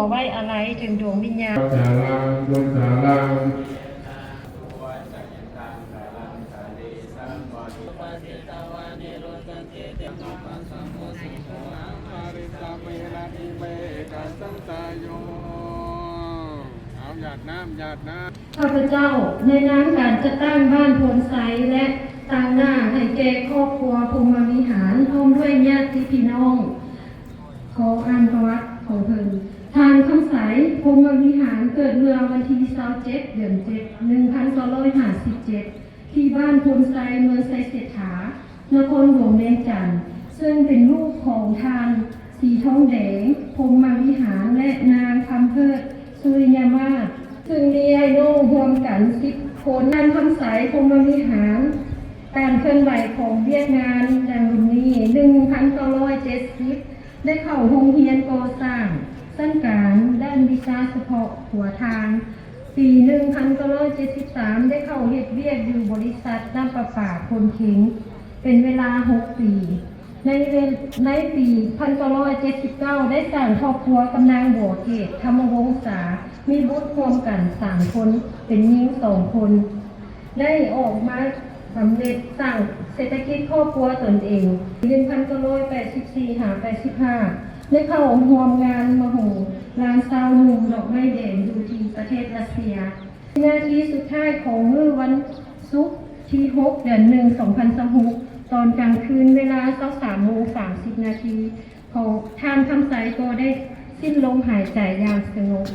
ไว้อะไรถึงดวงวิญญาณสารังบุญสารังข้าพเจ้าในน้ำการจะตั้งบ้านโพนไซและตั้งหน้าให้แก่ครอบครัวพรหมวิหารพร้อมด้วยญาติพี่น้องขออ่านประวัติของเพิ่นทานคำใสพรหมวิหารเกิดเมื่อวันที่27 เดือน 7 1957ที่บ้านโพนไซเมืองไซเศรษฐานครหลวงเวียงจันทร์ซึ่งเป็นลูกของทานสีทองแดงพรหมวิหารและนางคำเพิดสุริยมาศซึ่งมีไอ้น้องรวมกัน10 คนทานคำใสพรหมวิหารการเคลื่อนไหวของเวียดงานดังนี้1970ได้เข้าโรงเรียนก่อสร้างสั้นการด้านวิชาเฉพาะหัวทางปี1973ได้เข้าเฮ็ดเวียกอยู่บริษัทน้ำประปาคนเข็งเป็นเวลา6 ปีในปี1979ได้สร้างครอบครัวกำนางบัวเกตธรรมวงศามีบุตรรวมกัน3 คนเป็นหญิง2 คนได้ออกมาสำเร็จสร้างเศรษฐกิจครอบครัวตนเอง1984 หา 85ได้เข้าร่วมงานมโหฬารซาวนุ่มดอกไม้แดงอยู่ที่ประเทศรัสเซียนาทีสุดท้ายของมื้อวันศุกร์ที่6 เดือน 1 2026ตอนกลางคืนเวลา 23:30 นาทีของท่านคำใสก็ได้สิ้นลมหายใจอย่างสงบ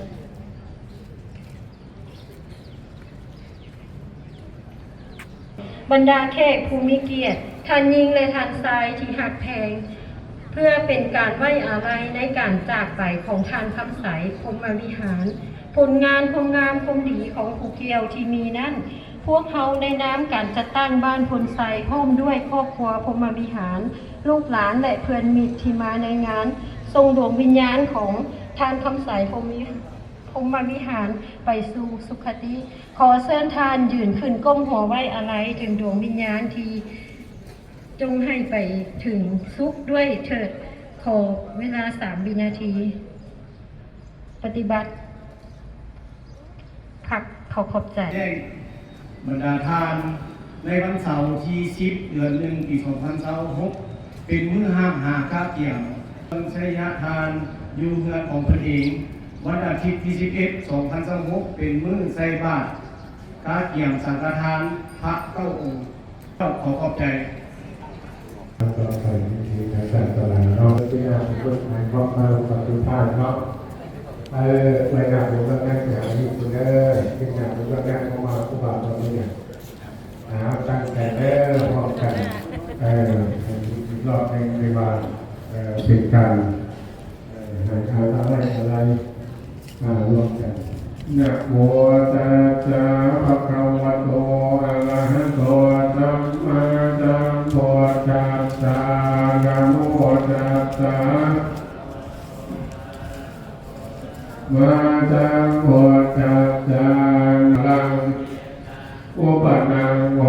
บรรดาแขกผู้มีเกียรติท่านหญิงและท่านชายที่หักแพงเพื่อเป็นการไว้อาลัยในการจากไปของท่านคำใสพรหมวิหารผลงานความงามความดีของผู้เกี่ยวที่มีนั้นพวกเขาในน้ำการจัดตั้งบ้านพลไซพร้อมด้วยครอบครัวพรหมวิหารลูกหลานและเพื่อนมิตรที่มาในงานทรงดวงวิญญาณของท่านคำใสพรหมวิหารไปสู่สุคติขอเชิญทานยืนขึ้นก้มหัวไว้อาลัยถึงดวงวิญญาณที่จงให้ไปถึงสุขด้วยเถิดขอเวลา3 วินาทีปฏิบัติพักขอบใจบรรดาทานในวันเสาร์ที่10 เดือน 1 ปี 2026เป็นมื้อห้ามหาข้าเกี่ยงใช้ยะทานอยู่เฮือนของพระเองวันอาทิตย์ที่11 2026เป็นมื้อใส่บาตรข้าเกี่ยงสังฆทานพระ9 องค์ขอขอบใจต่อไปที่ในแต่ละเนาะที่น่าจะพูดในครอบครัวกับทุกท่านเนาะในงานของแรกอย่างนี้คุณเด้อที่งานของแรกเข้ามาผู้บ่าวตอนนี้ตั้งแต่เด้อพร้อมกันรอบในวันเป็นการหาทางอะไรรวมกันนะโมตัสสะภะคะวะโตอะระหะโตสัมมาสัมพุทธัสสะนะโมตัสสะมาสัมพุทธัสสะลังอุปนังโห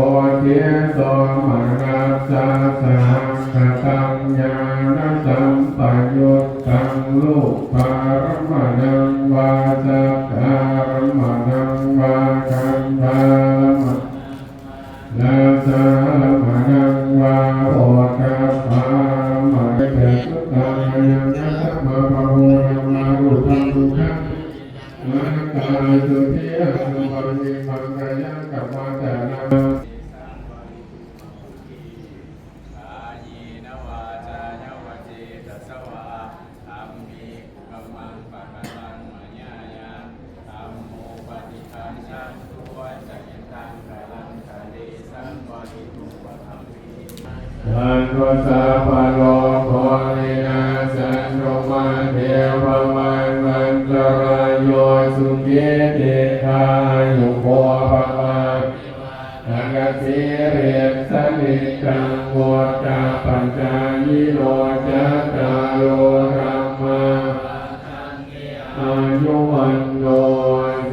ติโสมนัสสะสังฆตังญาณสัมปยุตตังลูกปารมนังวาสัพพารมนังวาคันธารมลาสารมนังวาโอกัปปามะเถตุตายังยัสมะภะโวนังมารุตังทุขังมาตาสุทิยสุปริมังกายังกัปปะตานาอันตุสาภโลโภวินาสันโนมาเทวมันวันตรายโยสุขิติทายุโภภวะทักษิเรสนิจังโวจาปัญจายิโรจัตตาโลรัมมาอายุวันโน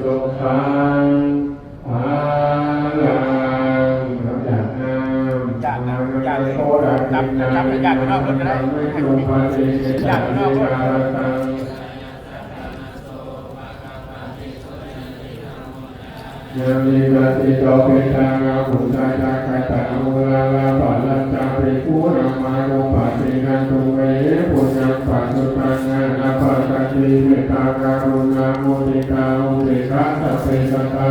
สุขังจับไปนอกรถก็ได้จับไปนอกรถ ยามิกติโตปิตังอาหุตาจักขตาอุลาลาปัลลัจจาปิภูนามานุปัสสินันตุเวปุญญังปัจจุตังนาปัสสติเมตตาการุณาโมทิตาอุเบกขาสัพเพสัตตา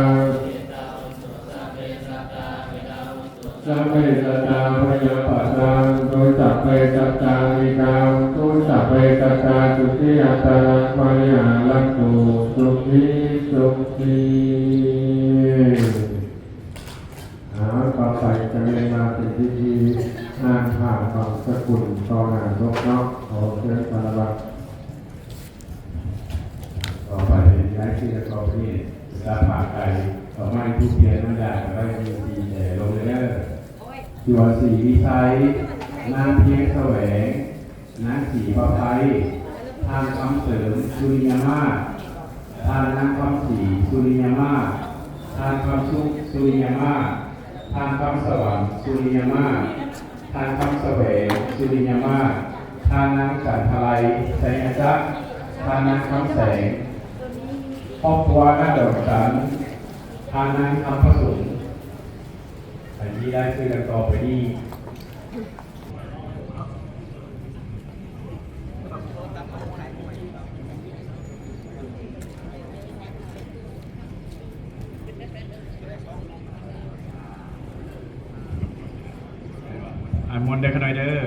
สัพเพสัตตาพยาปัสสังตุสัพเพสัตตาวิกาวตุสัพเพสัตตาสุขิยัตตาปะยาลักตุสุขิสุขีต่อไปจะเรียนมาเป็นพิธีอ่านผ่านของสกุลตอนอ่านนกเนาะขอเชิญสารวัตรต่อไปย้ายที่จะต่อที่จะผ่านไปต่อมาทุกเดือนน้ำยาก็ได้มีปีใหญ่ลงเลยเด้อตัวสีวิชัยนางเพียงแสวงนางสีประภัยทางคำเสริมสุริยมาทางนางคำสีสุริยมาทางคำชุกสุริยมาทางคำสวรรค์สุริยมาทางคำแสวงสุริยมาทางนางจันทไลไสยจักรทางนางคำแสงครอบครัวหน้าดอกจันทางนางคำประสุนอันนี้ได้ชื่อกันต่อไปนี้มนต์ได้ขนาดเด้อ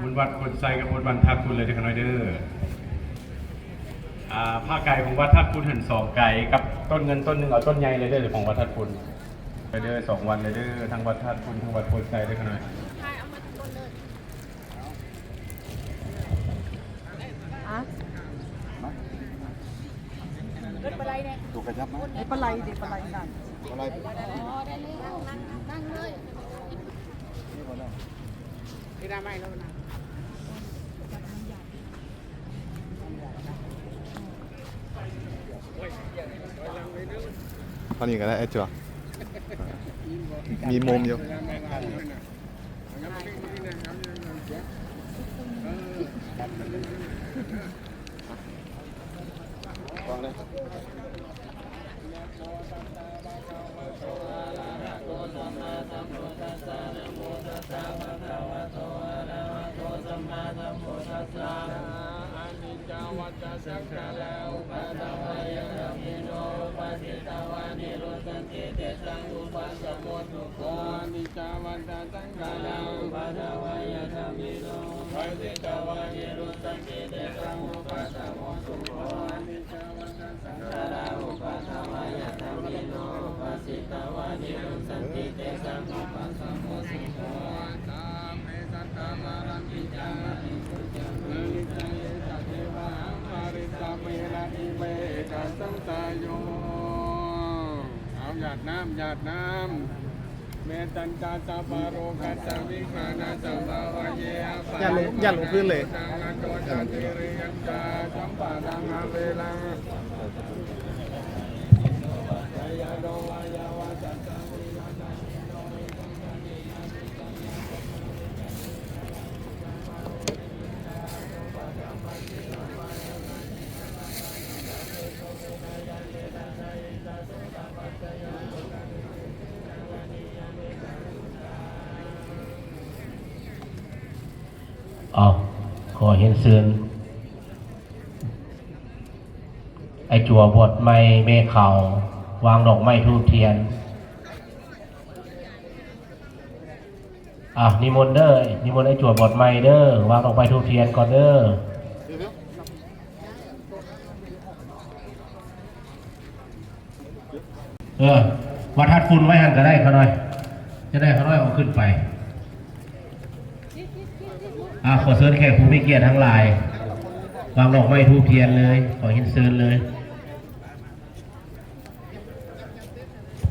มนต์วัดกดไซกับมนต์วันทักคุณเลยได้ขนาดเด้อผ้าไก่ของวัดทัดคุณหัน2 ไก่กับต้นเงินต้นหนึ่งเอาต้นใหญ่เลยเด้อของวัดทัดคุณไปเด้อ2 วันเลยเด้อทั้งวัดทัดคุณทั้งวัดโพธิ์ไซได้ขนาดถูกกระชับไหมไอ้ปลาไหลดิปลาไหลนั่นปลาไหลอ๋อได้เลยนั่งเลยนี่พอแล้วที่ได้ไหมแล้วนะตอนนี้ก็ได้ไอ้จัวมีมุมอยู่ฟังเลยวัจสังฆาราอุปาทวายะธรรมิโนปัสสิตาวานิโรสันติเตสังอุปัสสโมทุโกนิจาวัฏสังฆาราอุปาทวายะธรรมิโนปัสสิตาวานิโรสันติเตสังอุปัสสโมทุโกนิจาวัฏสังฆาราอุปาทวายะธรรมิโนปัสสิตาวานิโรสันติเตสังอุปัสสโมทุโกตามเมสัตตามารังกิจามิสุจังนิจังเยสัเทวะสัมเมระอิเมกัสสังตายโยเอาหยาดน้ำเมตัญจาสัพพโรกัสสวิฆานาสัพพวะเยอะอย่าลงพื้นเลยสัมปะดังอาเวลังขอเห็นเสือนไอจั่วบดไม้เมฆเขาวางดอกไม้ทูบเทียนนิมนต์เด้อนิมนต์ไอจั่วบดไม้เด้อวางดอกไม้ทูบเทียนก่อนเด้อวัดทัดคุณไว้หันก็ได้เขาหน่อยจะได้เขาหน่อยเอาขึ้นไปขอเชิญแขกผู้มีเกียรติทั้งหลายวางดอกไม้ทูบเทียนเลยขอเห็นเชิญเลย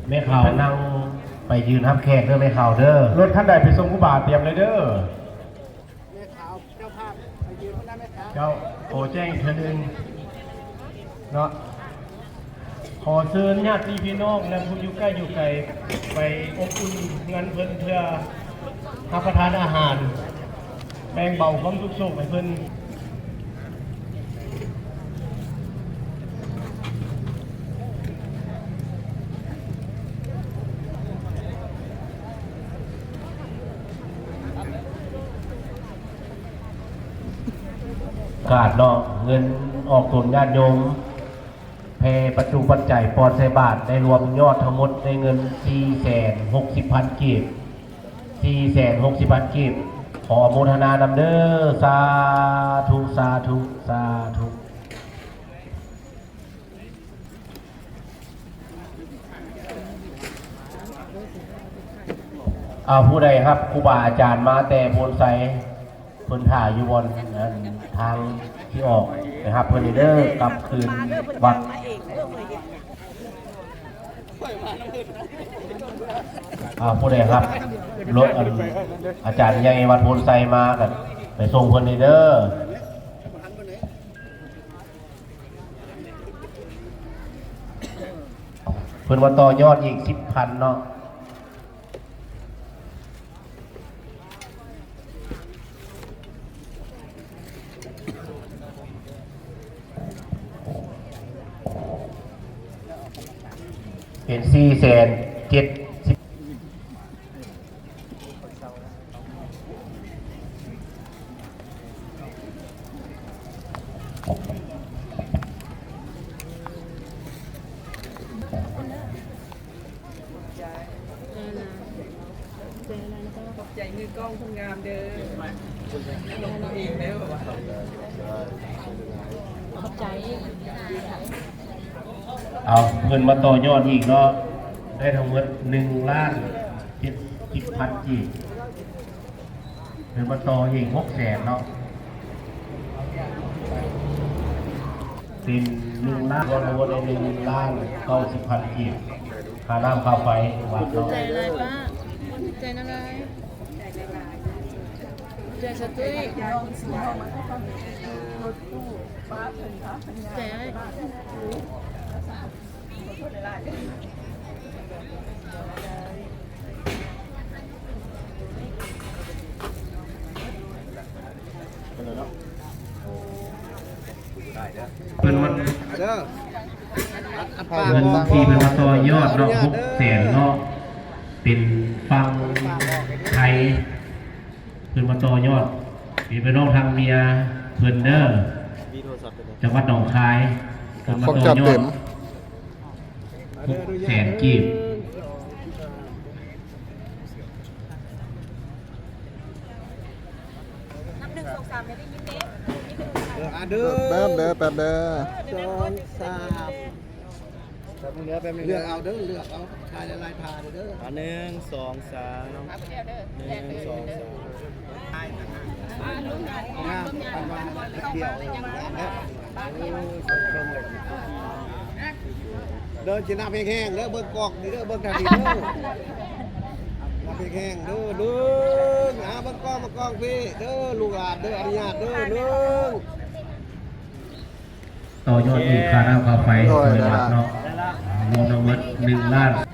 แม่ข่าวนั่งไปยืนทับแขกเด้อแม่ข่าวเด้อรถท่านใดไปส่งผู้บาทเตรียมเลยเด้อแม่ข่าวเจ้าภาพไปยืนได้ไหมครับเจ้าโอแจ้งเธอหนึ่งเนาะขอเชิญญาติพี่น้องและผู้อยู่ใกล้อยู่ไกลไปอบอุ่นงานเพิ่นเพื่อรับประทานอาหารแบ่งเบาความทุกข์โศกให้เพิ่น กาดเนาะเงินออกตนญาติโยมแพปัจจุปัจจัยปอนใส่บาทได้รวมยอดทั้งหมดในเงิน 460,000 กีบ 460,000 กีบขออนุโมทนานำเด้อสาธุสาธุสาธุผู้ใดครับครูบาอาจารย์มาแต่โพนไซเพิ่นถ่ายอยู่บนทางที่ออกนะครับเพิ่นเด้อกลับคืนวัดผู้ใดครับรถอาจารย์ใหญ่วัดโพนไซมากันไปส่งเพิ่นเด้อเพิ่นว่าต่อยอดอีก 10,000 เนาะเป็น470,000ใจมือกล้องทำงามเด้อลงตัวเองแล้วขอบใจ เอาเงินมาต่อยอดอีกเนาะได้ทั้งหมด1,70,000 กีบเงินมาต่ออีก600,000 เนาะเป็น1,00,000,000รวมทั้งหมดได้1,90,000 กีบค่าน้ำค่าไฟวัดเนาะ ใจอะไรป้าใจอะไรใจสตุ้ยใจเป็นวัน เด้อ เงินที่เป็นมาต่อยอดเนาะ600,000 เนาะเป็นฟังไทยเป็นมาต่อยอดมีไปน้องทางเมียเพิ่นเด้อจังหวัดหนองคายเป็นมาต่อยอด600,000 กีบเด้อแป๊บเด้อแป๊บเด้อ2 3เลือกเอาเด้อเลือกเอาทายลายทาเด้อ1 2 3 1 2 3งามปันวันเดียวเดินจีน่าเพลงแห้งเด้อเบิ่งกอกนี่เด้อเบิ่งทางนี้เด้อน้าเพลงแห้งเด้อเบิ่งเบิ่งกองพี่เด้อลูกหลานเด้ออนุญาตเด้อเด้อต่อยอดอีกค่าน้ำค่าไฟโดยวัดเนาะรวมทั้งหมด1,00,000